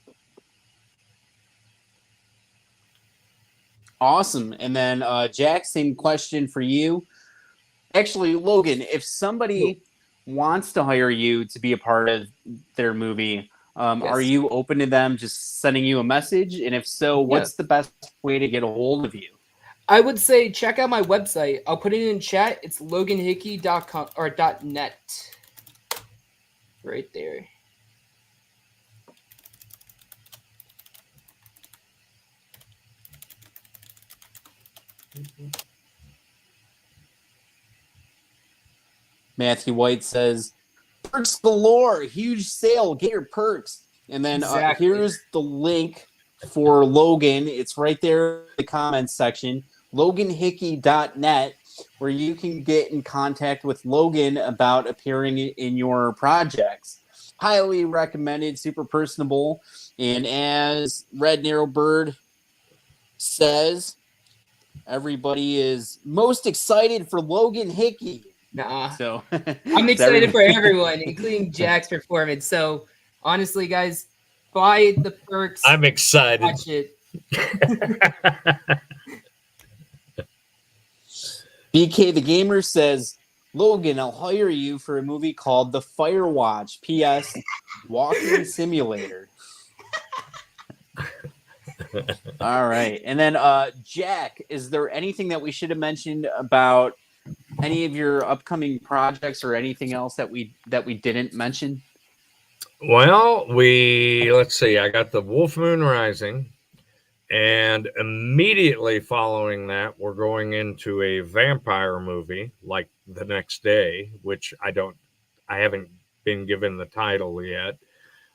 Awesome. And then Jack, same question for you. Actually, Logan, if somebody wants to hire you to be a part of their movie, are Yes. you open to them just sending you a message? And if so, what's the best way to get a hold of you? I would say check out my website. I'll put it in chat. It's loganhickey.com or .net. Right there. Matthew White says, perks galore, huge sale, get your perks. And then Exactly. here's the link for Logan. It's right there in the comments section, loganhickey.net, where you can get in contact with Logan about appearing in your projects. Highly recommended, super personable. And as Red Narrow Bird says, everybody is most excited for Logan Hickey. Nah. So I'm excited for everyone, including Jack's performance. So honestly, guys, buy the perks. I'm excited. Watch it. BK the Gamer says, Logan, I'll hire you for a movie called The Firewatch. P.S. Walking Simulator. All right. And then Jack, is there anything that we should have mentioned about any of your upcoming projects or anything else that we didn't mention? Well, let's see. I got the Wolf Moon Rising, and immediately following that, we're going into a vampire movie like the next day, which I haven't been given the title yet,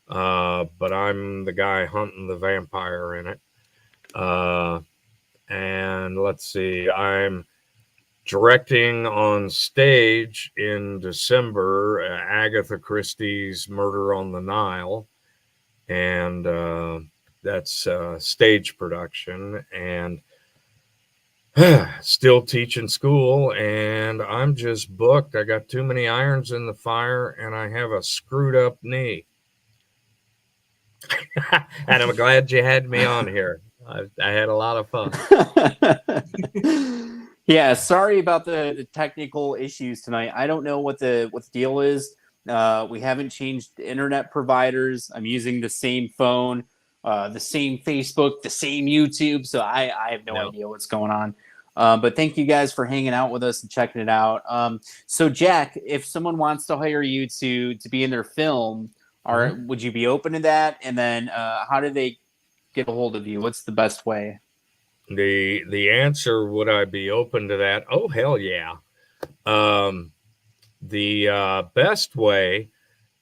but I'm the guy hunting the vampire in it. And let's see, I'm directing on stage in December Agatha Christie's Murder on the Nile, and that's stage production, and still teaching school, and I'm just booked. I got too many irons in the fire, and I have a screwed up knee. And I'm glad you had me on here. I had a lot of fun. Yeah, sorry about the technical issues tonight. I don't know what the deal is. We haven't changed internet providers. I'm using the same phone, the same Facebook, the same YouTube. So I have no idea what's going on. But thank you guys for hanging out with us and checking it out. So Jack, if someone wants to hire you to be in their film, would you be open to that? And then how do they get a hold of you? What's the best way? The answer, would I be open to that? Oh, hell yeah. The best way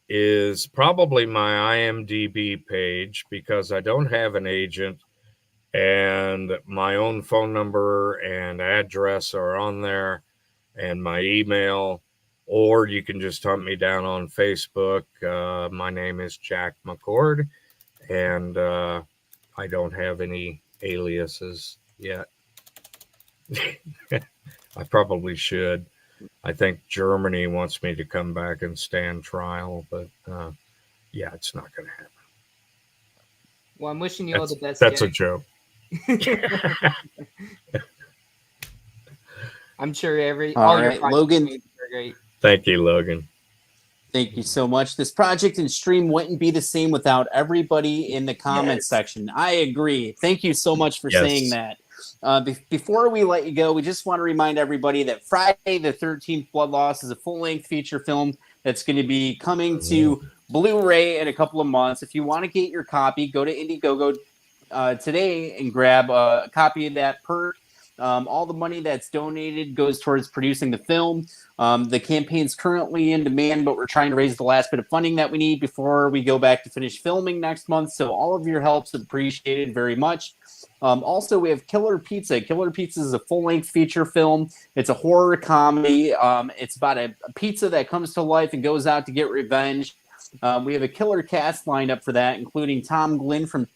is probably my IMDb page, because I don't have an agent, and my own phone number and address are on there, and my email, or you can just hunt me down on Facebook. My name is Jack Mccord, and I don't have any aliases yet. I probably should. I think Germany wants me to come back and stand trial, but yeah, it's not going to happen. Well, I'm wishing you all the best. That's Jack. a joke. I'm sure all right, Logan. Are great. Thank you, Logan. Thank you so much. This project and stream wouldn't be the same without everybody in the comments section. I agree. Thank you so much for saying that. Before we let you go, we just want to remind everybody that Friday the 13th Blood Loss is a full-length feature film that's going to be coming to Blu-ray in a couple of months. If you want to get your copy, go to Indiegogo today and grab a copy of that perk. All the money that's donated goes towards producing the film. The campaign's currently in demand, but we're trying to raise the last bit of funding that we need before we go back to finish filming next month. So all of your help's appreciated very much. Also, we have Killer Pizza. Killer Pizza is a full-length feature film. It's a horror comedy. It's about a pizza that comes to life and goes out to get revenge. We have a killer cast lined up for that, including Tom Glynn from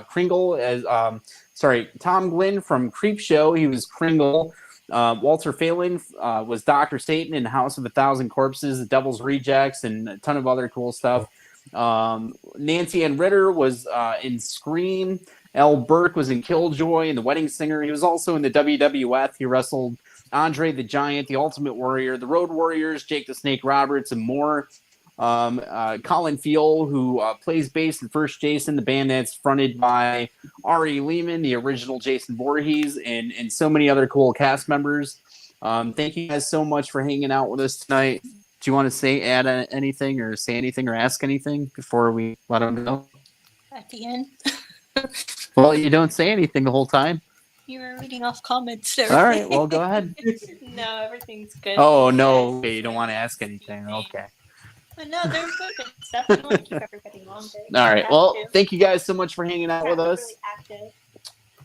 Kringle Tom Glynn from Creepshow. He was Kringle. Walter Phelan was Dr. Satan in House of a Thousand Corpses, The Devil's Rejects, and a ton of other cool stuff. Nancy Ann Ritter was in Scream. Al Burke was in Killjoy and The Wedding Singer. He was also in the WWF. He wrestled Andre the Giant, The Ultimate Warrior, The Road Warriors, Jake the Snake Roberts, and more. Colin Field, who plays bass in First Jason, the band that's fronted by Ari Lehman, the original Jason Voorhees, and so many other cool cast members. Thank you guys so much for hanging out with us tonight. Do you want to add anything or say anything or ask anything before we let them go? At the end. Well, you don't say anything the whole time. You were reading off comments. All right, well, go ahead. No, everything's good. Oh, no, okay, you don't want to ask anything. Okay. But no, they're good stuff. I don't want to keep everybody longer. All right, well, thank you guys so much for hanging out with us. Really active.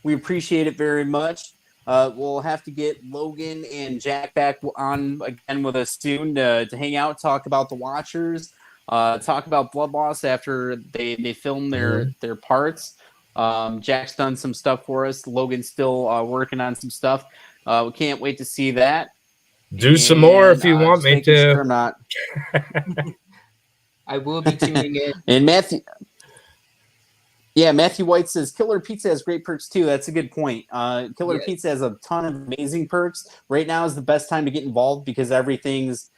We appreciate it very much. We'll have to get Logan and Jack back on again with us soon to hang out, talk about the Watchers, talk about Blood Loss after they film their parts. Jack's done some stuff for us. Logan's still working on some stuff. We can't wait to see that. Do some more if you want me to. Sure not. I will be tuning in. And Matthew White says Killer Pizza has great perks too. That's a good point. Killer Pizza has a ton of amazing perks. Right now is the best time to get involved because everything's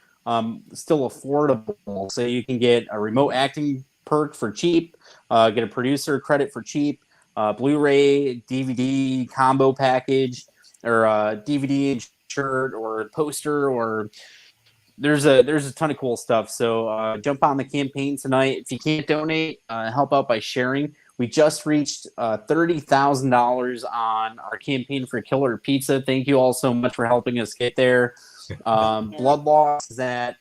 still affordable. So you can get a remote acting perk for cheap, get a producer credit for cheap, Blu-ray, DVD combo package, or DVD and shirt or poster, or there's a ton of cool stuff. So jump on the campaign tonight. If you can't donate, help out by sharing. We just reached $30,000 on our campaign for Killer Pizza. Thank you all so much for helping us get there. Blood Loss is at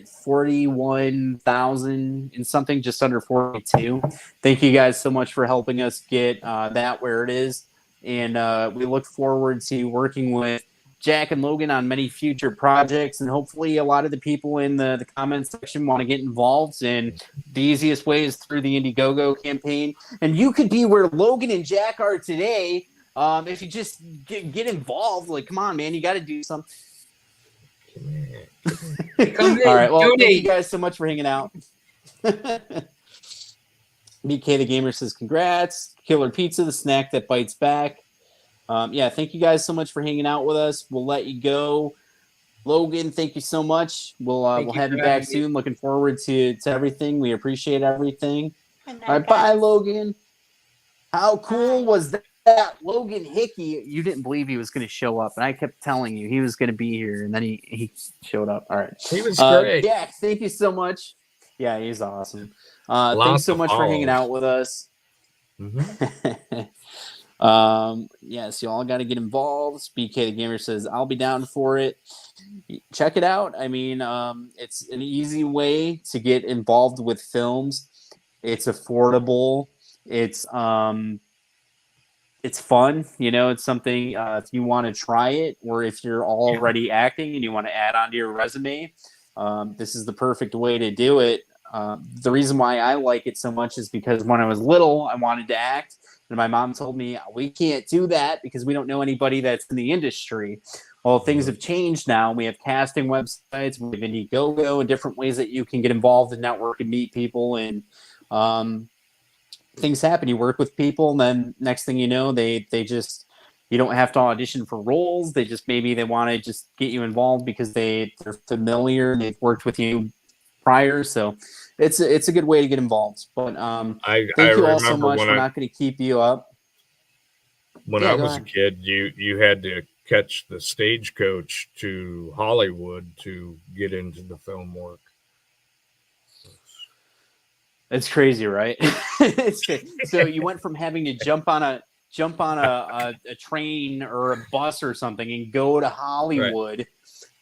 41,000 and something, just under 42. Thank you guys so much for helping us get that where it is. And we look forward to working with Jack and Logan on many future projects, and hopefully a lot of the people in the comments section want to get involved, and the easiest way is through the Indiegogo campaign. And you could be where Logan and Jack are today if you just get involved. Like, come on, man, you got to do something. All right, well, thank you guys so much for hanging out. BK the Gamer says, congrats. Killer Pizza, the snack that bites back. Thank you guys so much for hanging out with us. We'll let you go. Logan, thank you so much. We'll have you back soon. Looking forward to everything. We appreciate everything. All right, bye, Logan. How cool was that? Logan Hickey, you didn't believe he was going to show up, and I kept telling you he was going to be here, and then he showed up. All right. He was great. Yeah, thank you so much. Yeah, he's awesome. Thanks so much for hanging out with us. Mm-hmm. Yes, you all got to get involved. BK the Gamer says, I'll be down for it. Check it out. I mean, it's an easy way to get involved with films. It's affordable. It's fun. You know, it's something, if you want to try it, or if you're already acting and you want to add on to your resume, this is the perfect way to do it. The reason why I like it so much is because when I was little, I wanted to act. And my mom told me, we can't do that because we don't know anybody that's in the industry. Well, things have changed now. We have casting websites, we have Indiegogo, and different ways that you can get involved and network and meet people. And things happen. You work with people, and then next thing you know, they just, you don't have to audition for roles. They just, maybe they want to just get you involved because they're familiar and they've worked with you prior. So it's a good way to get involved. But thank you all so much. We're not going to keep you up. When I was a kid, you had to catch the stagecoach to Hollywood to get into the film work. It's crazy, right? So you went from having to jump on a train or a bus or something and go to Hollywood. Right.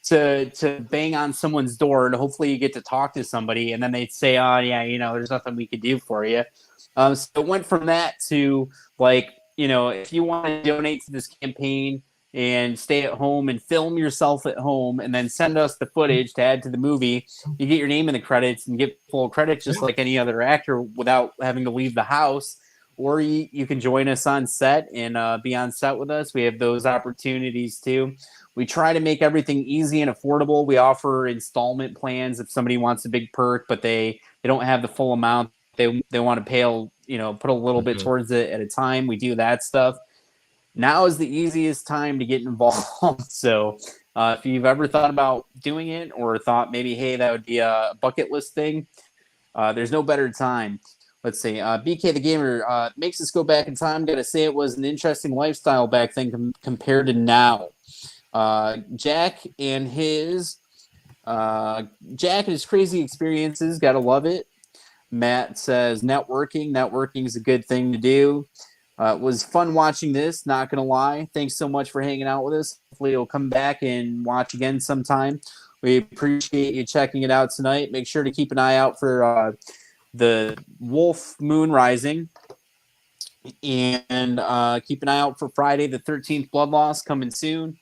To bang on someone's door, and hopefully you get to talk to somebody, and then they'd say, oh yeah, there's nothing we could do for you. So it went from that to, like, if you want to donate to this campaign and stay at home and film yourself at home and then send us the footage to add to the movie, you get your name in the credits and get full credits just like any other actor without having to leave the house. or you can join us on set and be on set with us. We have those opportunities too. We try to make everything easy and affordable. We offer installment plans if somebody wants a big perk, but they don't have the full amount. They want to pay, put a little bit towards it at a time. We do that stuff. Now is the easiest time to get involved. So if you've ever thought about doing it or thought maybe, hey, that would be a bucket list thing, there's no better time. Let's see. BK the Gamer makes us go back in time. Got to say it was an interesting lifestyle back then compared to now. Jack and his crazy experiences. Got to love it. Matt says networking is a good thing to do. It was fun watching this, not gonna lie. Thanks so much for hanging out with us. Hopefully you'll come back and watch again sometime. We appreciate you checking it out tonight. Make sure to keep an eye out for the Wolf Moon Rising, and keep an eye out for Friday the 13th Blood Loss coming soon,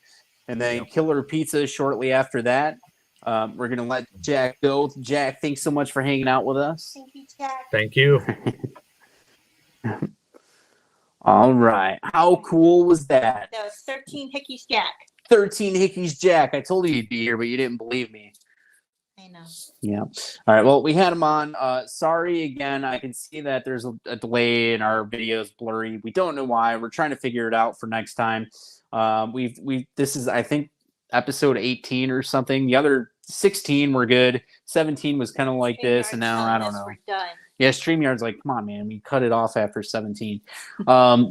and then Killer Pizza shortly after that. We're going to let Jack go. Jack, thanks so much for hanging out with us. Thank you, Jack. Thank you. All right. How cool was that? That was 13 Hickey's Jack. 13 Hickey's Jack. I told you you'd be here, but you didn't believe me. I know. Yeah. All right. Well, we had him on. Sorry again. I can see that there's a delay in our videos blurry. We don't know why. We're trying to figure it out for next time. This is, I think, episode 18 or something. The other 16 were good. 17 was kind of like this, and now I don't know. We're done. Yeah, StreamYard's like, come on, man, we cut it off after 17.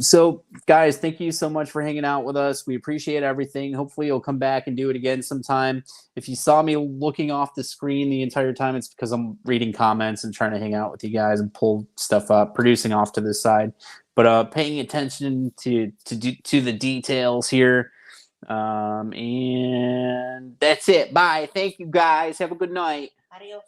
So, guys, thank you so much for hanging out with us. We appreciate everything. Hopefully, you'll come back and do it again sometime. If you saw me looking off the screen the entire time, it's because I'm reading comments and trying to hang out with you guys and pull stuff up, producing off to this side. But paying attention to the details here. And that's it. Bye. Thank you, guys. Have a good night. Adios.